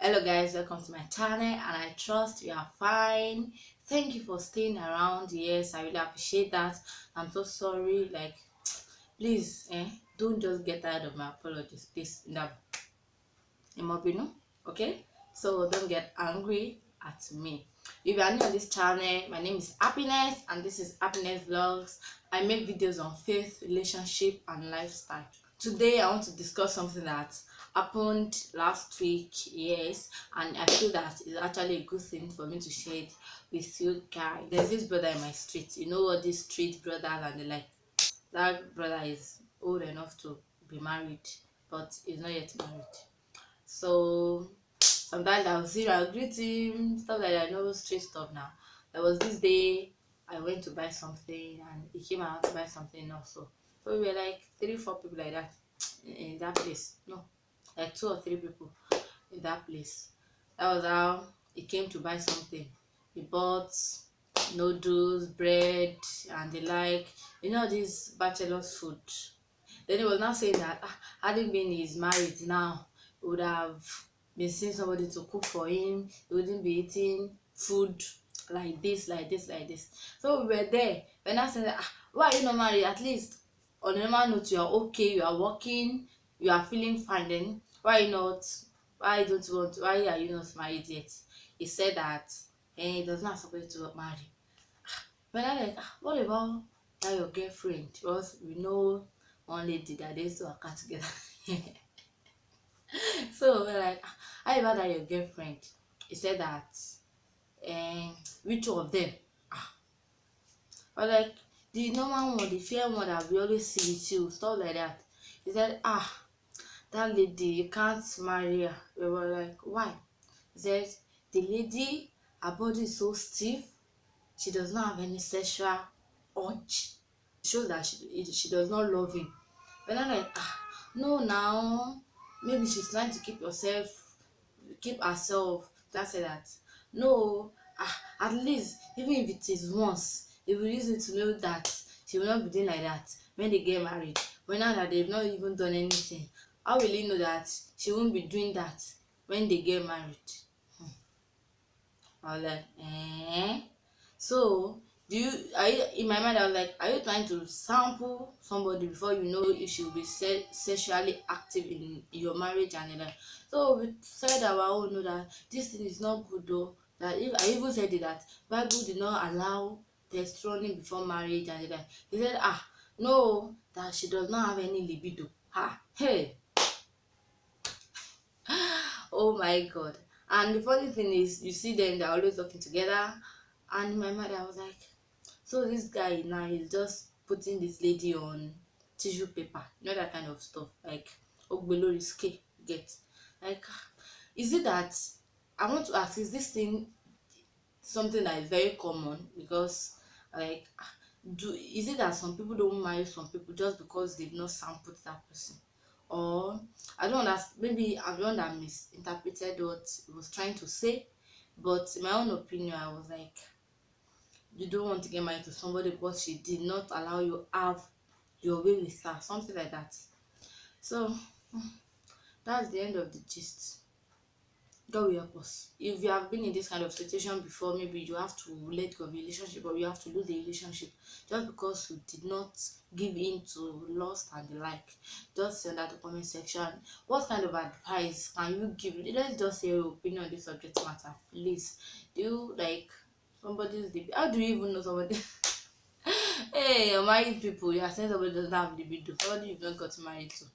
Hello guys, welcome to my channel and I trust you are fine. Thank you for staying around. Yes, I really appreciate that. I'm so sorry. Please, don't just get tired of my apologies. Please, okay? So don't get angry at me. If you are new on this channel, my name is Happiness and this is Happiness Vlogs. I make videos on faith, relationship and lifestyle. Today I want to discuss something that happened last week, yes, and I feel that it's actually a good thing for me to share it with you guys. There's this brother in my street. You know what these street brothers and they like. That brother is old enough to be married, but he's not yet married. So sometimes I'll see, I'll greet him, stuff like that. I know street stuff now. There was this day I went to buy something and he came out to buy something also. So we were like 3-4 people like that in that place. No, like 2 or 3 people in that place. That was how he came to buy something. He bought noodles, bread, and the like. You know this bachelor's food. Then he was now saying that having been his married now, he would have been seeing somebody to cook for him. He wouldn't be eating food like this, like this, like this. So we were there. When I said, why are you not married? At least on a normal note, you are okay, you are working, you are feeling fine. Then why not? Why don't you want? Why are you not married yet? He said that he does not supposed to marry. But I like, what about that your girlfriend? Because we know one lady that they used to work together. So we're like, how about that your girlfriend? He said that, which of them? Or like the normal one, the fair one that we always see with you, stuff like that. He said, that lady, you can't marry her. We were like, why? He said, the lady, her body is so stiff, she does not have any sexual urge. It shows that she does not love him. But I'm like, no, now maybe she's trying to keep herself. That's it. That no, at least even if it is once, it will easy to know that she will not be doing like that when they get married. But now that they've not even done anything, how will he know that she won't be doing that when they get married? I was like, so are you in my mind? I was like, are you trying to sample somebody before you know if she will be sexually active in your marriage and like? So we said our own know that this thing is not good though. That if I even said it, that Bible did not allow testosterone before marriage and like. He said no, that she does not have any libido. Hey. Oh my god. And the funny thing is, you see them, they're always working together. And in my mind I was like, so this guy now is just putting this lady on tissue paper, you know, that kind of stuff, like ogbelo risque, get like, is it that, I want to ask, is this thing something that is very common? Because like, is it that some people don't marry some people just because they've not sampled that person? Or I don't understand, maybe I'm the one that misinterpreted what he was trying to say. But in my own opinion, I was like, you don't want to get married to somebody because she did not allow you have your way with her, something like that. So that's the end of the gist. God will help us. If you have been in this kind of situation before, maybe you have to let go of a relationship or you have to lose the relationship just because you did not give in to lust and the like. Just send that to the comment section. What kind of advice can you give? Let's just say your opinion on this subject matter, please. Do you like somebody's libido? How do you even know somebody? Hey, you're married people, you are saying somebody doesn't have libido, somebody you've not got married to.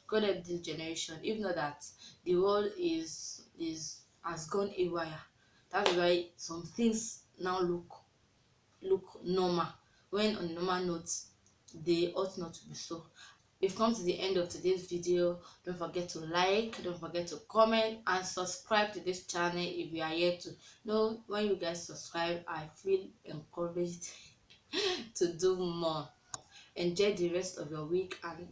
God help this generation. If not that, the world is has gone haywire. That's why some things now look normal, when on normal notes they ought not to be so. We've come to the end of today's video. Don't forget to like, don't forget to comment and subscribe to this channel if you are yet to. Know when you guys subscribe, I feel encouraged to do more. Enjoy the rest of your week and